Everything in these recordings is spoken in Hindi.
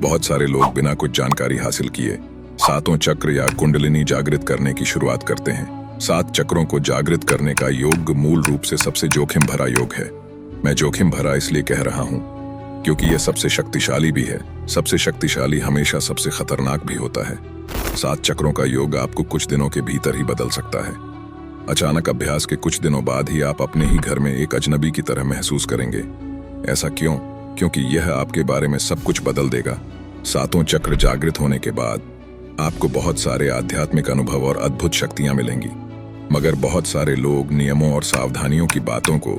बहुत सारे लोग बिना कुछ जानकारी हासिल किए सातों चक्र या कुंडलिनी जागृत करने की शुरुआत करते हैं। 7 चक्रों को जागृत करने का योग मूल रूप से सबसे जोखिम भरा योग है। मैं जोखिम भरा इसलिए कह रहा हूं क्योंकि यह सबसे शक्तिशाली भी है। सबसे शक्तिशाली हमेशा सबसे खतरनाक भी होता है। 7 चक्रों का योग आपको कुछ दिनों के भीतर ही बदल सकता है। अचानक अभ्यास के कुछ दिनों बाद ही आप अपने ही घर में एक अजनबी की तरह महसूस करेंगे। ऐसा क्यों? क्योंकि यह आपके बारे में सब कुछ बदल देगा। 7 चक्र जागृत होने के बाद आपको बहुत सारे आध्यात्मिक अनुभव और अद्भुत शक्तियां मिलेंगी, मगर बहुत सारे लोग नियमों और सावधानियों की बातों को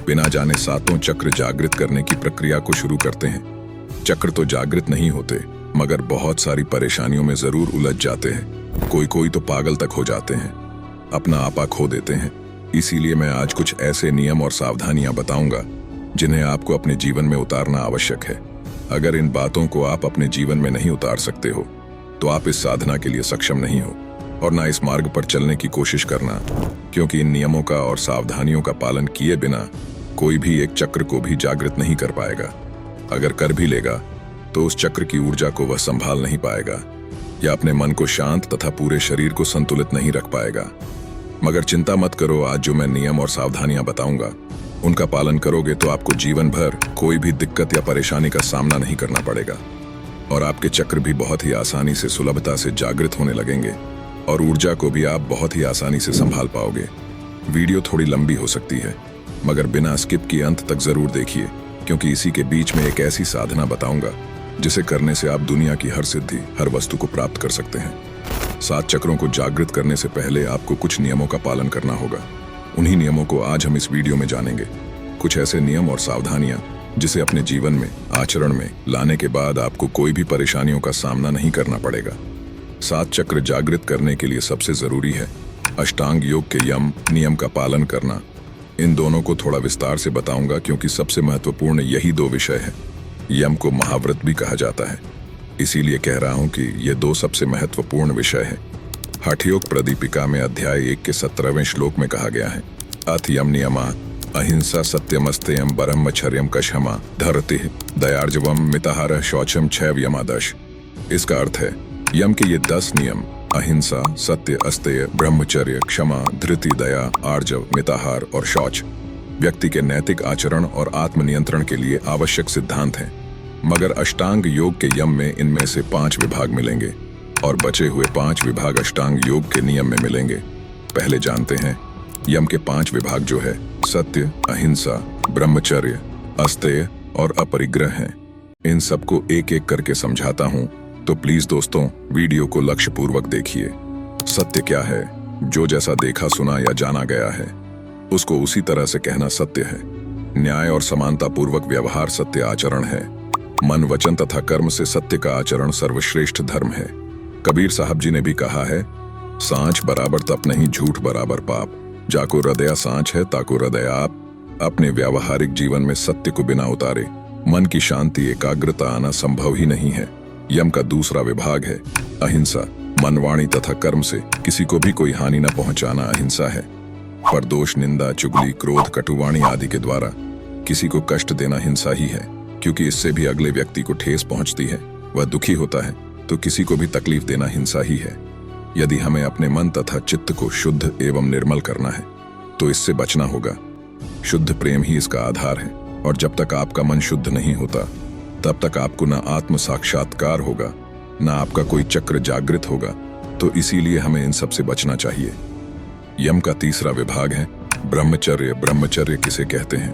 बिना जाने 7 चक्र जागृत करने की प्रक्रिया को शुरू करते हैं। चक्र तो जागृत नहीं होते, मगर बहुत सारी परेशानियों में जरूर उलझ जाते हैं। कोई तो पागल तक हो जाते हैं, अपना आपा खो देते हैं। इसीलिए मैं आज कुछ ऐसे नियम और सावधानियां बताऊंगा जिन्हें आपको अपने जीवन में उतारना आवश्यक है। अगर इन बातों को आप अपने जीवन में नहीं उतार सकते हो तो आप इस साधना के लिए सक्षम नहीं हो और ना इस मार्ग पर चलने की कोशिश करना, क्योंकि इन नियमों का और सावधानियों का पालन किए बिना कोई भी एक चक्र को भी जागृत नहीं कर पाएगा। अगर कर भी लेगा तो उस चक्र की ऊर्जा को वह संभाल नहीं पाएगा या अपने मन को शांत तथा पूरे शरीर को संतुलित नहीं रख पाएगा। मगर चिंता मत करो, आज जो मैं नियम और सावधानियां बताऊंगा उनका पालन करोगे तो आपको जीवन भर कोई भी दिक्कत या परेशानी का सामना नहीं करना पड़ेगा और आपके चक्र भी बहुत ही आसानी से सुलभता से जागृत होने लगेंगे और ऊर्जा को भी आप बहुत ही आसानी से संभाल पाओगे। वीडियो थोड़ी लंबी हो सकती है, मगर बिना स्किप किए अंत तक जरूर देखिए, क्योंकि इसी के बीच में एक ऐसी साधना बताऊंगा जिसे करने से आप दुनिया की हर सिद्धि, हर वस्तु को प्राप्त कर सकते हैं। 7 चक्रों को जागृत करने से पहले आपको कुछ नियमों का पालन करना होगा। उन्हीं नियमों को आज हम इस वीडियो में जानेंगे। कुछ ऐसे नियम और सावधानियां जिसे अपने जीवन में, आचरण में लाने के बाद आपको कोई भी परेशानियों का सामना नहीं करना पड़ेगा। 7 चक्र जागृत करने के लिए सबसे जरूरी है अष्टांग योग के यम नियम का पालन करना। इन दोनों को थोड़ा विस्तार से बताऊंगा क्योंकि सबसे महत्वपूर्ण यही 2 विषय है। यम को महाव्रत भी कहा जाता है, इसीलिए कह रहा हूं कि ये 2 सबसे महत्वपूर्ण विषय है। हठयोग प्रदीपिका में अध्याय 1 के 17वें श्लोक में कहा गया है, अथ यम नियमा अहिंसा सत्यमस्तेयम ब्रह्मचर्यम कशमा धरति दयार्जवम मिताहार शौचम क्षैव यमादश। इसका अर्थ है यम के ये 10 नियम अहिंसा, सत्य, अस्तेय, ब्रह्मचर्य, क्षमा, धृति, दया, आर्जव, मिताहार और शौच व्यक्ति के नैतिक आचरण और आत्मनियंत्रण के लिए आवश्यक सिद्धांत हैं। मगर अष्टांग योग के यम में इनमें से 5 विभाग मिलेंगे और बचे हुए 5 विभाग अष्टांग योग के नियम में मिलेंगे। पहले जानते हैं यम के 5 विभाग जो है सत्य, अहिंसा, ब्रह्मचर्य, अस्तेय और अपरिग्रह हैं। इन सबको एक एक करके समझाता हूं, तो प्लीज दोस्तों वीडियो को लक्ष्य पूर्वक देखिए। सत्य क्या है? जो जैसा देखा, सुना या जाना गया है उसको उसी तरह से कहना सत्य है। न्याय और समानता पूर्वक व्यवहार सत्य आचरण है। मन, वचन तथा कर्म से सत्य का आचरण सर्वश्रेष्ठ धर्म है। कबीर साहब जी ने भी कहा है, सांच बराबर तप नहीं, झूठ बराबर पाप। जाको हृदय सांच है ताको हृदय आप। अपने व्यावहारिक जीवन में सत्य को बिना उतारे मन की शांति, एकाग्रता आना संभव ही नहीं है। यम का दूसरा विभाग है अहिंसा। मन, वाणी तथा कर्म से किसी को भी कोई हानि न पहुंचाना अहिंसा है। पर दोष, निंदा, चुगली, क्रोध, कटुवाणी आदि के द्वारा किसी को कष्ट देना हिंसा ही है, क्योंकि इससे भी अगले व्यक्ति को ठेस पहुंचती है, वह दुखी होता है, तो किसी को भी तकलीफ देना हिंसा ही है। यदि हमें अपने मन तथा चित्त को शुद्ध एवं निर्मल करना है तो इससे बचना होगा। शुद्ध प्रेम ही इसका आधार है, और जब तक आपका मन शुद्ध नहीं होता तब तक आपको ना आत्म साक्षात्कार होगा, ना आपका कोई चक्र जागृत होगा। तो इसीलिए हमें इन सब से बचना चाहिए। यम का तीसरा विभाग है ब्रह्मचर्य। ब्रह्मचर्य किसे कहते हैं?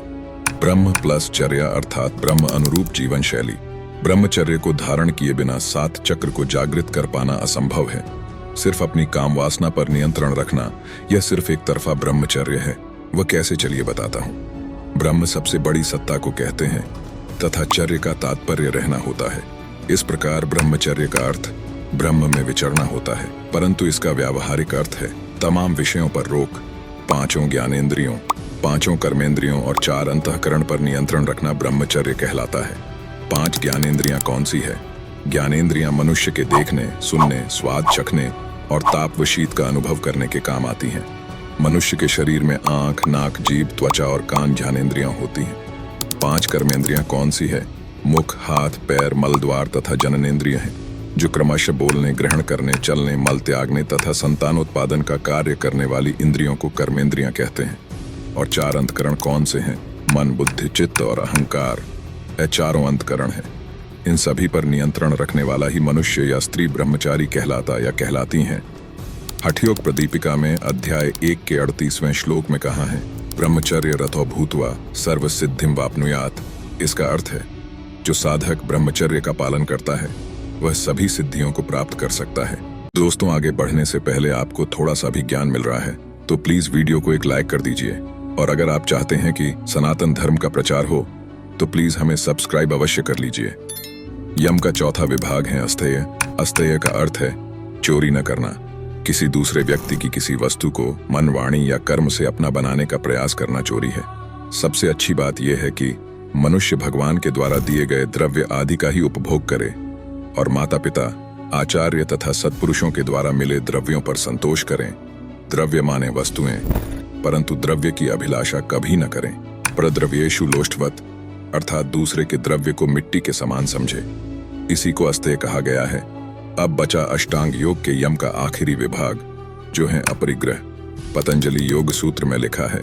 ब्रह्म प्लस चर्या अर्थात ब्रह्म अनुरूप जीवन शैली। ब्रह्मचर्य को धारण किए बिना 7 चक्र को जागृत कर पाना असंभव है। सिर्फ अपनी काम वासना पर नियंत्रण रखना यह सिर्फ एक तरफा ब्रह्मचर्य है। वह कैसे, चलिए बताता हूँ। ब्रह्म सबसे बड़ी सत्ता को कहते हैं तथा चर्य का तात्पर्य रहना होता है। इस प्रकार ब्रह्मचर्य का अर्थ ब्रह्म में विचरना होता है, परंतु इसका व्यावहारिक अर्थ है तमाम विषयों पर रोक, 5 ज्ञानेंद्रियों, 5 कर्मेंद्रियों और 4 अंतःकरण पर नियंत्रण रखना ब्रह्मचर्य कहलाता है। 5 ज्ञानेंद्रियां कौन सी है? ज्ञानेंद्रियां मनुष्य के देखने, सुनने, स्वाद चखने और ताप व शीत का अनुभव करने के काम आती हैं। मनुष्य के शरीर में आंख, नाक, जीभ, त्वचा और कान ज्ञानेंद्रियां होती हैं। 5 कर्मेंद्रियां कौन सी है? मुख, हाथ, पैर, मलद्वार तथा जननेंद्रिय हैं, जो क्रमशः बोलने, ग्रहण करने, चलने, मल त्यागने तथा संतानोत्पादन का कार्य करने वाली इंद्रियों को कर्मेंद्रियां कहते हैं। और 4 अंतकरण कौन से हैं? मन, बुद्धि, चित्त और अहंकार। ये चारों अंतकरण हैं। इन सभी पर नियंत्रण रखने वाला ही मनुष्य या स्त्री ब्रह्मचारी कहलाता या कहलाती हैं। हठयोग प्रदीपिका में अध्याय 1 के 38वें श्लोक में कहा है, ब्रह्मचर्य रतो भूत्वा सर्व सिद्धिम वाप्नुयात्। इसका अर्थ है, जो साधक ब्रह्मचर्य का पालन करता है वह सभी सिद्धियों को प्राप्त कर सकता है। दोस्तों, आगे बढ़ने से पहले आपको थोड़ा सा भी ज्ञान मिल रहा है तो प्लीज वीडियो को एक लाइक कर दीजिए, और अगर आप चाहते हैं कि सनातन धर्म का प्रचार हो तो प्लीज हमें सब्सक्राइब अवश्य कर लीजिए। यम का चौथा विभाग है अस्तेय। अस्तेय का अर्थ है चोरी न करना। किसी दूसरे व्यक्ति की किसी वस्तु को मन, वाणी या कर्म से अपना बनाने का प्रयास करना चोरी है। सबसे अच्छी बात यह है कि मनुष्य भगवान के द्वारा दिए गए द्रव्य आदि का ही उपभोग करे और माता पिता, आचार्य तथा सत्पुरुषों के द्वारा मिले द्रव्यों पर संतोष करें। द्रव्य माने वस्तुएं, परंतु द्रव्य की अभिलाषा कभी न करें। प्रद्रव्येषु लोष्टवत, अर्थात दूसरे के द्रव्य को मिट्टी के समान समझे। इसी को अस्तेय कहा गया है। अब बचा अष्टांग योग के यम का आखिरी विभाग, जो है अपरिग्रह। पतंजलि योग सूत्र में लिखा है,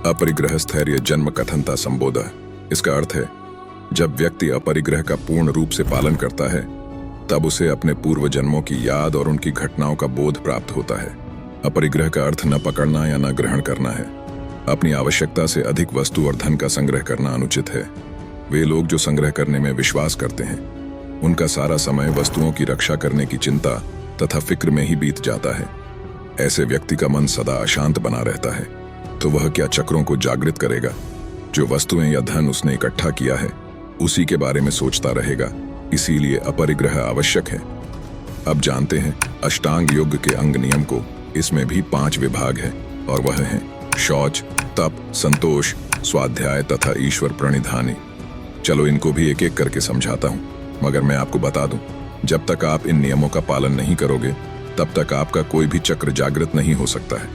अपरिग्रह स्थैर्य जन्म कथनता संबोधः। इसका अर्थ है, जब व्यक्ति अपरिग्रह का पूर्ण रूप से पालन करता है तब उसे अपने पूर्व जन्मों की याद और उनकी घटनाओं का बोध प्राप्त होता है। अपरिग्रह का अर्थ न पकड़ना या न ग्रहण करना है। अपनी आवश्यकता से अधिक वस्तु और धन का संग्रह करना अनुचित है। वे लोग जो संग्रह करने में विश्वास करते हैं, उनका सारा समय वस्तुओं की रक्षा करने की चिंता तथा फिक्र में ही बीत जाता है। ऐसे व्यक्ति का मन सदा अशांत बना रहता है, तो वह क्या चक्रों को जागृत करेगा? जो वस्तुएं या धन उसने इकट्ठा किया है उसी के बारे में सोचता रहेगा। इसीलिए अपरिग्रह आवश्यक है। अब जानते हैं अष्टांग योग के अंग नियम को। इसमें भी 5 विभाग है, और वह हैं शौच, तप, संतोष, स्वाध्याय तथा ईश्वर प्रणिधानी। चलो इनको भी एक एक करके समझाता हूँ, मगर मैं आपको बता दूं, जब तक आप इन नियमों का पालन नहीं करोगे तब तक आपका कोई भी चक्र जागृत नहीं हो सकता है।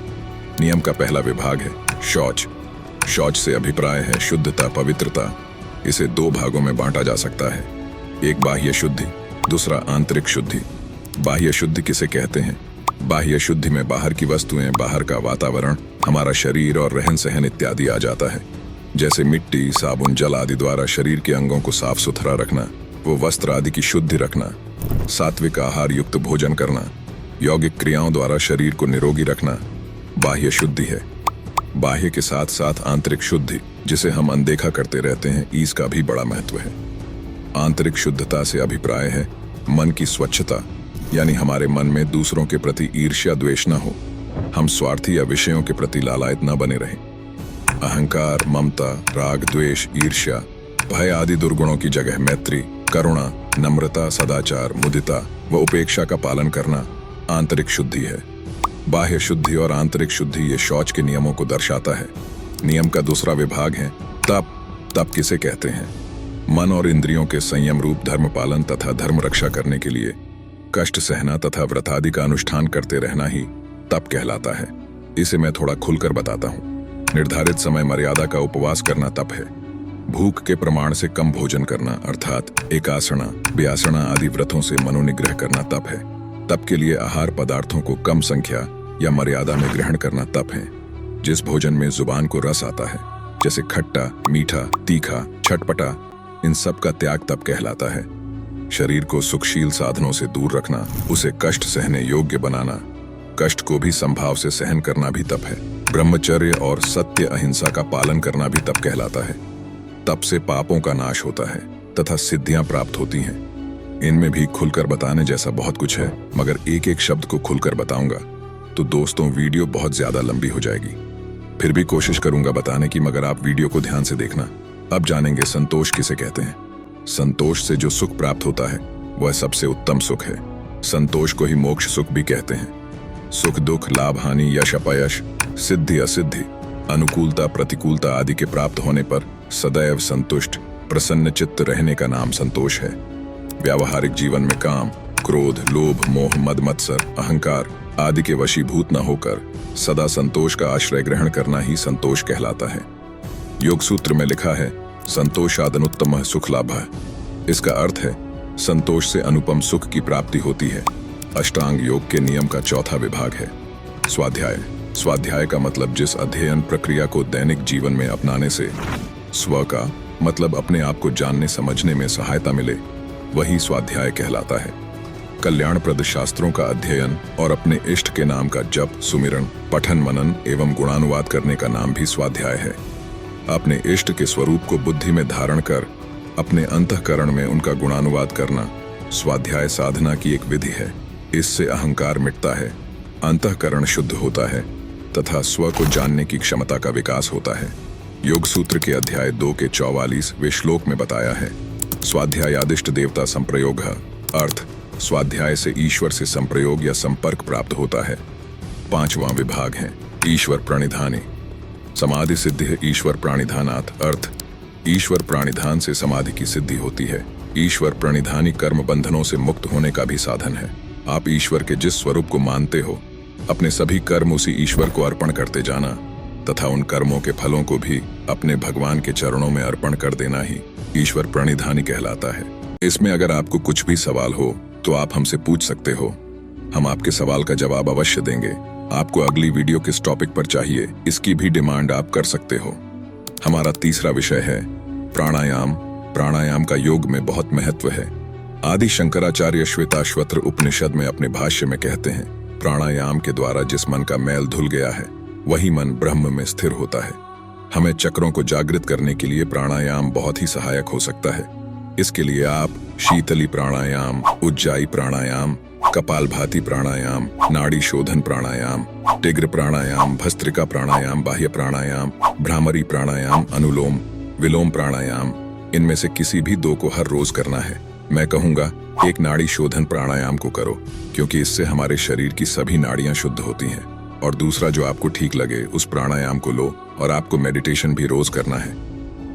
नियम का पहला विभाग है शौच। शौच से अभिप्राय है शुद्धता, पवित्रता। इसे 2 भागों में बांटा जा सकता है, एक बाह्य शुद्धि, दूसरा आंतरिक शुद्धि। बाह्य शुद्धि किसे कहते हैं? बाह्य शुद्धि में बाहर की वस्तुएं, बाहर का वातावरण, हमारा शरीर और रहन सहन इत्यादि आ जाता है। जैसे मिट्टी, साबुन, जल आदि द्वारा शरीर के अंगों को साफ सुथरा रखना, वो वस्त्र आदि की शुद्धि रखना, सात्विक आहार युक्त भोजन करना, यौगिक क्रियाओं द्वारा शरीर को निरोगी रखना बाह्य शुद्धि है। बाह्य के साथ साथ आंतरिक शुद्धि, जिसे हम अनदेखा करते रहते हैं, इसका भी बड़ा महत्व है। आंतरिक शुद्धता से अभिप्राय है मन की स्वच्छता, यानी हमारे मन में दूसरों के प्रति ईर्ष्या द्वेष न हो, हम स्वार्थी या विषयों के प्रति लालायित न बने रहें। अहंकार, ममता, राग, द्वेष, ईर्ष्या, भय आदि दुर्गुणों की जगह मैत्री, करुणा, नम्रता, सदाचार, मुदिता व उपेक्षा का पालन करना आंतरिक शुद्धि है। बाह्य शुद्धि और आंतरिक शुद्धि ये शौच के नियमों को दर्शाता है। नियम का दूसरा विभाग है तप। तप किसे कहते हैं? मन और इंद्रियों के संयम रूप धर्म पालन तथा धर्म रक्षा करने के लिए कष्ट सहना तथा व्रतादि का अनुष्ठान करते रहना ही तप कहलाता है। इसे मैं थोड़ा खुलकर बताता हूँ। निर्धारित समय मर्यादा का उपवास करना तप है। भूख के प्रमाण से कम भोजन करना अर्थात एकासना, व्यासना आदि व्रतों से मनोनिग्रह करना तप है। तप के लिए आहार पदार्थों को कम संख्या या मर्यादा में ग्रहण करना तप है। जिस भोजन में जुबान को रस आता है, जैसे खट्टा, मीठा, तीखा, चटपटा, इन सब का त्याग तप कहलाता है। शरीर को सुखशील साधनों से दूर रखना, उसे कष्ट सहने योग्य बनाना, कष्ट को भी संभाव से सहन करना भी तप है। ब्रह्मचर्य और सत्य अहिंसा का पालन करना भी तप कहलाता है। तप से पापों का नाश होता है तथा सिद्धियां प्राप्त होती हैं। इनमें भी खुलकर बताने जैसा बहुत कुछ है, मगर एक एक शब्द को खुलकर बताऊंगा तो दोस्तों वीडियो बहुत ज्यादा लंबी हो जाएगी। फिर भी कोशिश करूंगा बताने की, मगर आप वीडियो को ध्यान से देखना। अब जानेंगे संतोष किसे कहते हैं। संतोष से जो सुख प्राप्त होता है वह सबसे उत्तम सुख है। संतोष को ही मोक्ष सुख भी कहते हैं। सुख दुख, लाभ हानि, यश अपयश, सिद्धि असिद्धि, अनुकूलता प्रतिकूलता आदि के प्राप्त होने पर सदैव संतुष्ट प्रसन्न चित्त रहने का नाम संतोष है। व्यावहारिक जीवन में काम, क्रोध, लोभ, मोह, मद मत्सर, अहंकार आदि के वशीभूत न होकर सदा संतोष का आश्रय ग्रहण करना ही संतोष कहलाता है। योग सूत्र में लिखा है संतोषादनुत्तम सुख लाभः। इसका अर्थ है संतोष से अनुपम सुख की प्राप्ति होती है। अष्टांग योग के नियम का चौथा विभाग है स्वाध्याय। स्वाध्याय का मतलब जिस अध्ययन प्रक्रिया को दैनिक जीवन में अपनाने से स्व का मतलब अपने आप को जानने समझने में सहायता मिले, वही स्वाध्याय कहलाता है। कल्याणप्रद शास्त्रों का अध्ययन और अपने इष्ट के नाम का जप, सुमिरन, पठन, मनन एवं गुणानुवाद करने का नाम भी स्वाध्याय है। अपने इष्ट के स्वरूप को बुद्धि में धारण कर अपने अंतःकरण में उनका गुणानुवाद करना स्वाध्याय साधना की एक विधि है। इससे अहंकार मिटता है, अंतःकरण शुद्ध होता है तथा स्व को जानने की क्षमता का विकास होता है। योग सूत्र के अध्याय 2 के 44वें श्लोक में बताया है स्वाध्यायादिष्ट देवता संप्रयोग, अर्थ स्वाध्याय से ईश्वर से संप्रयोग या संपर्क प्राप्त होता है। 5वां विभाग है ईश्वर प्रणिधानी। समाधि सिद्धि है ईश्वर प्राणिधानात्, अर्थ ईश्वर प्राणिधान से समाधि की सिद्धि होती है। ईश्वर प्रणिधानी कर्म बंधनों से मुक्त होने का भी साधन है। आप ईश्वर के जिस स्वरूप को मानते हो अपने सभी कर्म उसी ईश्वर को अर्पण करते जाना तथा उन कर्मों के फलों को भी अपने भगवान के चरणों में अर्पण कर देना ही ईश्वर प्रणिधानी कहलाता है। इसमें अगर आपको कुछ भी सवाल हो तो आप हमसे पूछ सकते हो, हम आपके सवाल का जवाब अवश्य देंगे। आपको अगली वीडियो किस टॉपिक पर चाहिए इसकी भी डिमांड आप कर सकते हो। हमारा तीसरा विषय है प्राणायाम। प्राणायाम का योग में बहुत महत्व है। आदि शंकराचार्य श्वेताश्वत्र उपनिषद में अपने भाष्य में कहते हैं प्राणायाम के द्वारा जिस मन का मैल धुल गया है वही मन ब्रह्म में स्थिर होता है। हमें चक्रों को जागृत करने के लिए प्राणायाम बहुत ही सहायक हो सकता है। इसके लिए आप शीतली प्राणायाम, उज्जाई प्राणायाम, कपालभाति प्राणायाम, नाड़ी शोधन प्राणायाम, टिग्र प्राणायाम, भस्त्रिका प्राणायाम, बाह्य प्राणायाम, भ्रामरी प्राणायाम, अनुलोम विलोम प्राणायाम, इनमें से किसी भी 2 को हर रोज करना है। मैं कहूंगा एक नाड़ी शोधन प्राणायाम को करो क्योंकि इससे हमारे शरीर की सभी नाड़ियां शुद्ध होती हैं, और दूसरा जो आपको ठीक लगे उस प्राणायाम को लो। और आपको मेडिटेशन भी रोज करना है।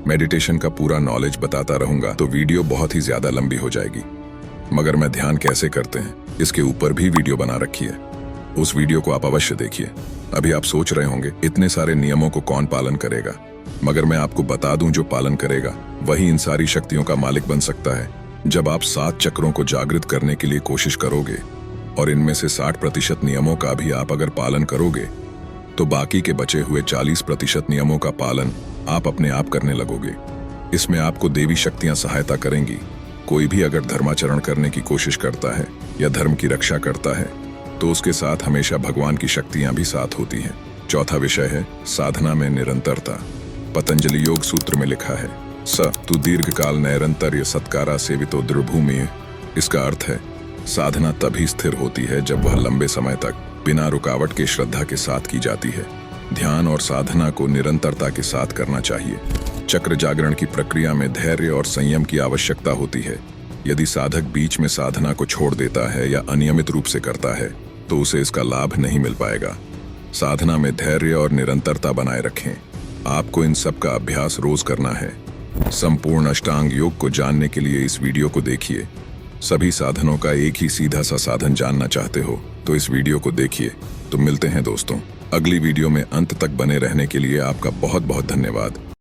मेडिटेशन का पूरा नॉलेज बताता रहूंगा तो वीडियो बहुत ही ज्यादा लंबी हो जाएगी, मगर मैं ध्यान कैसे करते हैं इसके ऊपर भी वीडियो बना रखी है, उस वीडियो को आप अवश्य देखिए। अभी आप सोच रहे होंगे इतने सारे नियमों को कौन पालन करेगा, मगर मैं आपको बता दूं जो पालन करेगा वही इन सारी शक्तियों का मालिक बन सकता है। जब आप 7 चक्रों को जागृत करने के लिए कोशिश करोगे और इनमें से 60% नियमों का भी आप अगर पालन करोगे तो बाकी के बचे हुए 40% नियमों का पालन आप अपने आप करने लगोगे। इसमें आपको देवी शक्तियां सहायता करेंगी। कोई भी अगर धर्माचरण करने की कोशिश करता है या धर्म की रक्षा करता है तो उसके साथ हमेशा भगवान की शक्तियां भी साथ होती हैं। चौथा विषय है साधना में निरंतरता। पतंजलि योग सूत्र में लिखा है स तु दीर्घकाल नैरंतर्य सत्कारा सेवितो दृढ़भूमि। इसका अर्थ है साधना तभी स्थिर होती है जब वह लंबे समय तक बिना रुकावट के श्रद्धा के साथ की जाती है। ध्यान और साधना को निरंतरता के साथ करना चाहिए। चक्र जागरण की प्रक्रिया में धैर्य और संयम की आवश्यकता होती है। यदि साधक बीच में साधना को छोड़ देता है या अनियमित रूप से करता है तो उसे इसका लाभ नहीं मिल पाएगा। साधना में धैर्य और निरंतरता बनाए रखें। आपको इन सब का अभ्यास रोज करना है। संपूर्ण अष्टांग योग को जानने के लिए इस वीडियो को देखिए। सभी साधनों का एक ही सीधा सा साधन जानना चाहते हो तो इस वीडियो को देखिए। तो मिलते हैं दोस्तों अगली वीडियो में। अंत तक बने रहने के लिए आपका बहुत बहुत धन्यवाद।